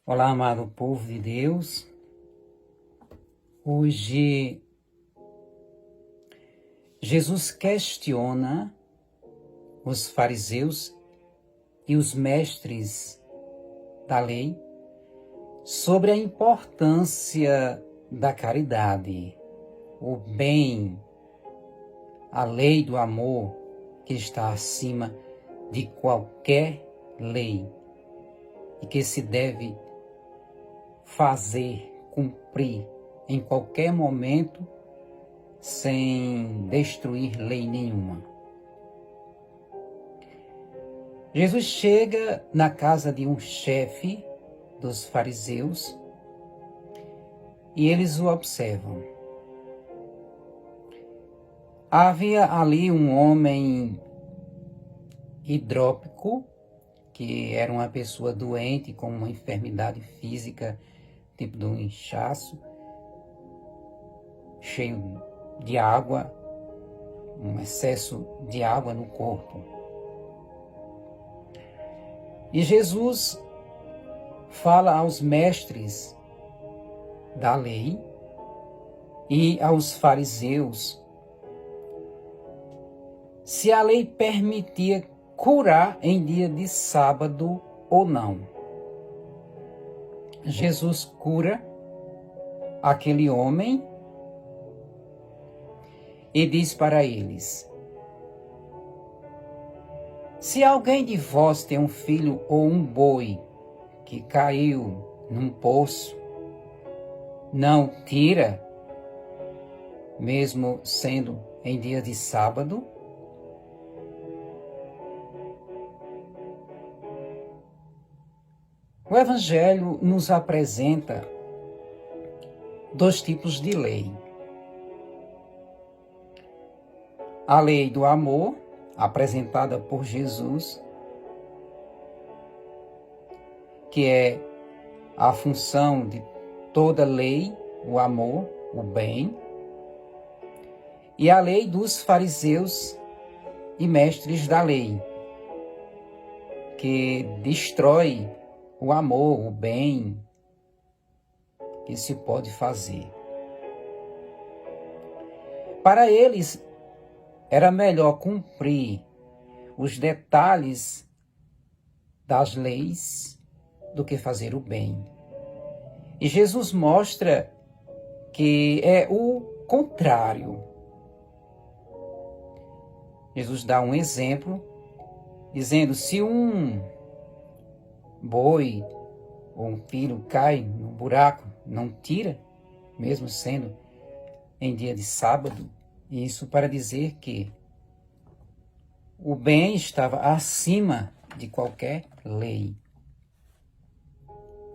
Olá, amado povo de Deus. Hoje, Jesus questiona os fariseus e os mestres da lei sobre a importância da caridade, o bem, a lei do amor que está acima de qualquer lei e que se deve fazer, cumprir em qualquer momento, sem destruir lei nenhuma. Jesus chega na casa de um chefe dos fariseus e eles o observam. Havia ali um homem hidrópico, que era uma pessoa doente com uma enfermidade física, tipo de um inchaço, cheio de água, um excesso de água no corpo. E Jesus fala aos mestres da lei e aos fariseus se a lei permitia curar em dia de sábado ou não. Jesus cura aquele homem e diz para eles: se alguém de vós tem um filho ou um boi que caiu num poço, não tira, mesmo sendo em dia de sábado? O Evangelho nos apresenta dois tipos de lei. A lei do amor, apresentada por Jesus, que é a função de toda lei, o amor, o bem, e a lei dos fariseus e mestres da lei, que destrói o amor, o bem que se pode fazer. Para eles, era melhor cumprir os detalhes das leis do que fazer o bem. E Jesus mostra que é o contrário. Jesus dá um exemplo, dizendo: se um boi ou um filho cai no buraco, não tira, mesmo sendo em dia de sábado. Isso para dizer que o bem estava acima de qualquer lei.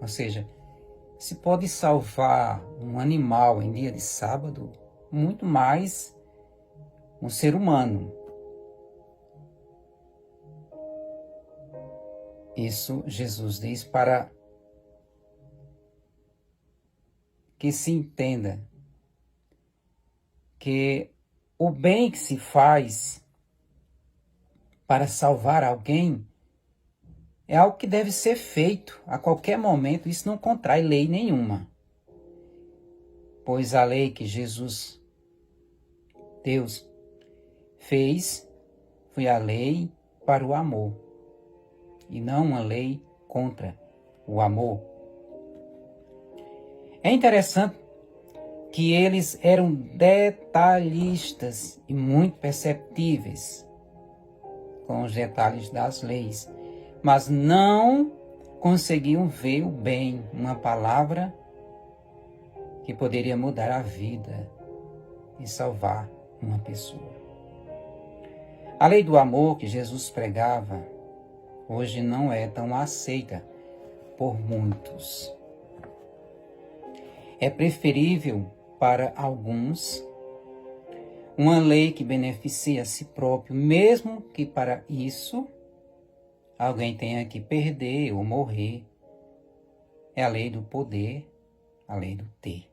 Ou seja, se pode salvar um animal em dia de sábado, muito mais um ser humano. Isso Jesus diz para que se entenda que o bem que se faz para salvar alguém é algo que deve ser feito a qualquer momento. Isso não contrai lei nenhuma. Pois a lei que Jesus, Deus, fez foi a lei para o amor e não uma lei contra o amor. É interessante que eles eram detalhistas e muito perceptíveis com os detalhes das leis, mas não conseguiam ver o bem, uma palavra que poderia mudar a vida e salvar uma pessoa. A lei do amor que Jesus pregava hoje não é tão aceita por muitos. É preferível para alguns uma lei que beneficia a si próprio, mesmo que para isso alguém tenha que perder ou morrer. É a lei do poder, a lei do ter.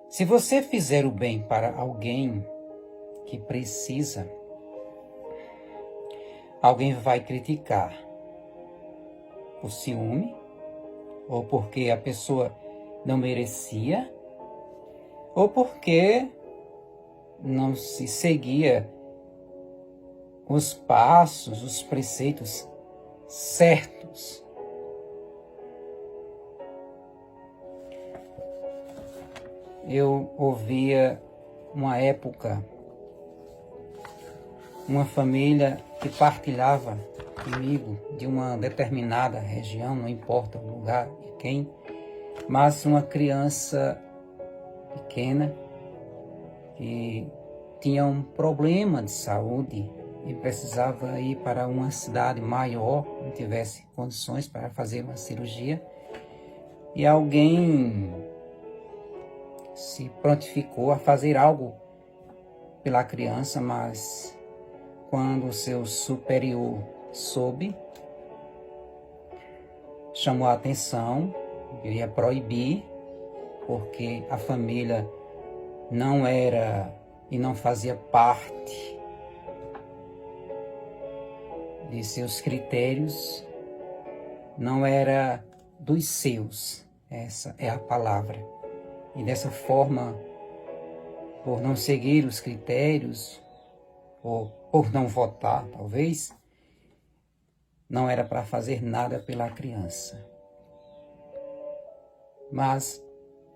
Se você fizer o bem para alguém que precisa, alguém vai criticar. por ciúme, ou porque a pessoa não merecia, ou porque não se seguia os passos, os preceitos certos. Eu ouvia uma época uma família que partilhava comigo de uma determinada região, não importa o lugar e quem, mas uma criança pequena que tinha um problema de saúde e precisava ir para uma cidade maior, não tivesse condições para fazer uma cirurgia, e alguém se prontificou a fazer algo pela criança, mas quando o seu superior soube, chamou a atenção, queria proibir, porque a família não era e não fazia parte de seus critérios, não era dos seus, essa é a palavra. E dessa forma, por não seguir os critérios, ou por não votar, talvez, não era para fazer nada pela criança. Mas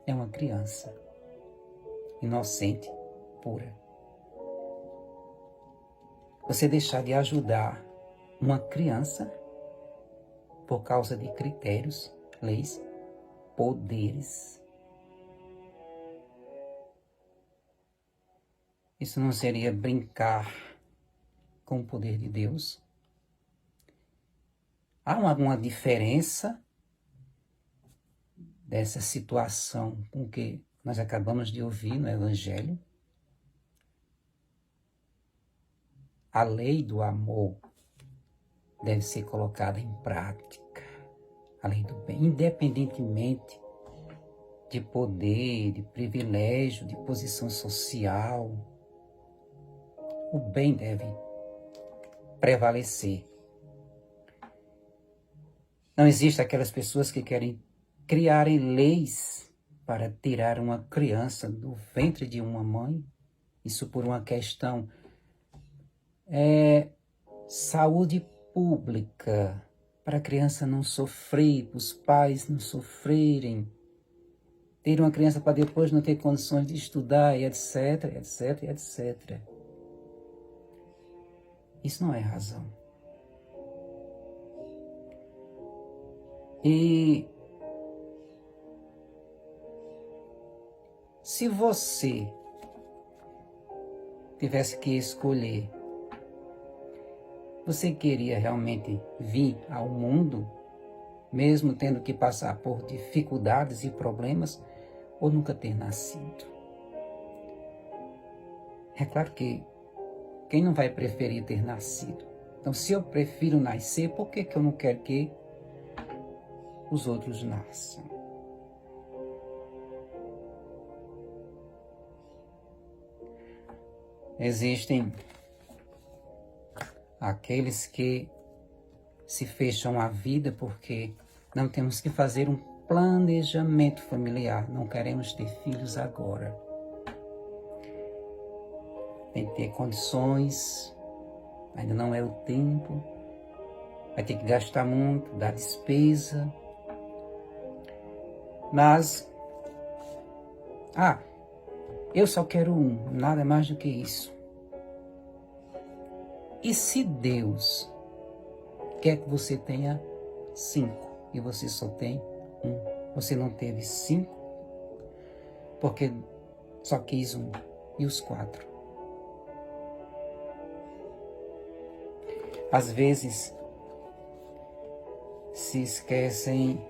é uma criança, inocente, pura. Você deixar de ajudar uma criança por causa de critérios, leis, poderes. Isso não seria brincar com o poder de Deus? Há uma diferença dessa situação com o que nós acabamos de ouvir no Evangelho? A lei do amor deve ser colocada em prática. A lei do bem, independentemente de poder, de privilégio, de posição social. O bem deve prevalecer. Não existem aquelas pessoas que querem criarem leis para tirar uma criança do ventre de uma mãe. Isso por uma questão saúde pública, para a criança não sofrer, para os pais não sofrerem. Ter uma criança para depois não ter condições de estudar, e etc, etc, etc. Isso não é razão. E se você tivesse que escolher, você queria realmente vir ao mundo, mesmo tendo que passar por dificuldades e problemas, ou nunca ter nascido? É claro que quem não vai preferir ter nascido? Então, se eu prefiro nascer, por que eu não quero que os outros nasçam? Existem aqueles que se fecham à vida porque não temos que fazer um planejamento familiar, não queremos ter filhos agora. Tem que ter condições, ainda não é o tempo, vai ter que gastar muito, dar despesa. Mas, eu só quero um, nada mais do que isso. E se Deus quer que você tenha 5 e você só tem 1, você não teve 5 porque só quis 1, e os 4? Às vezes se esquecem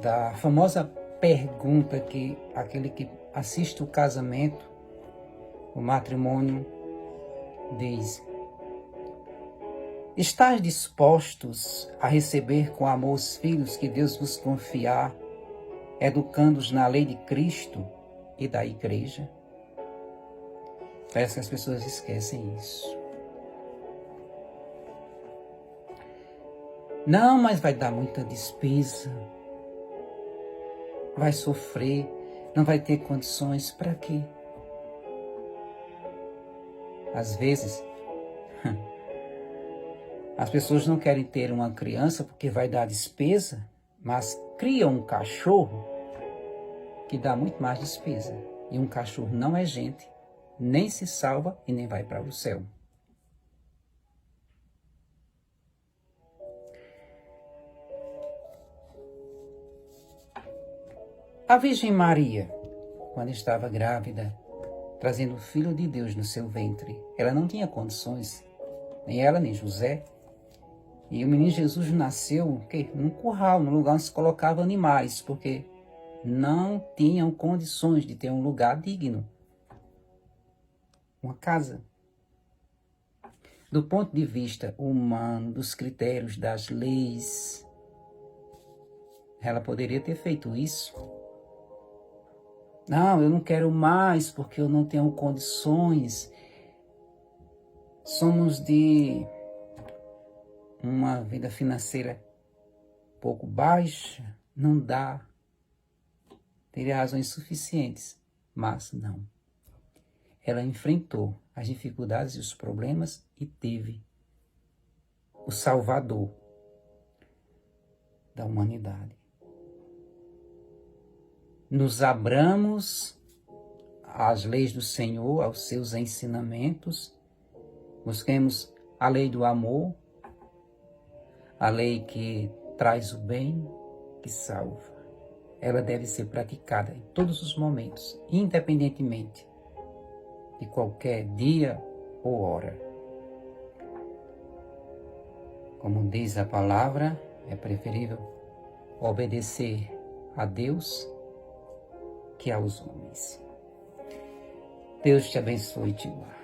da famosa pergunta que aquele que assiste o casamento, o matrimônio, diz: estáis dispostos a receber com amor os filhos que Deus vos confiar, educando-os na lei de Cristo e da igreja? Parece que as pessoas esquecem isso. Não, mas vai dar muita despesa. Vai sofrer, não vai ter condições. Para quê? Às vezes, as pessoas não querem ter uma criança porque vai dar despesa, mas criam um cachorro que dá muito mais despesa. E um cachorro não é gente, nem se salva e nem vai para o céu. A Virgem Maria, quando estava grávida, trazendo o Filho de Deus no seu ventre, ela não tinha condições, nem ela nem José. E o menino Jesus nasceu num curral, num lugar onde se colocava animais, porque não tinham condições de ter um lugar digno, uma casa. Do ponto de vista humano, dos critérios, das leis, ela poderia ter feito isso. Não, eu não quero mais porque eu não tenho condições. Somos de uma vida financeira pouco baixa, não dá. Teria razões suficientes, mas não. Ela enfrentou as dificuldades e os problemas e teve o Salvador da humanidade. Nos abramos às leis do Senhor, aos seus ensinamentos, busquemos a lei do amor, a lei que traz o bem, que salva. Ela deve ser praticada em todos os momentos, independentemente de qualquer dia ou hora. Como diz a palavra, é preferível obedecer a Deus que aos homens. Deus te abençoe e te guarde.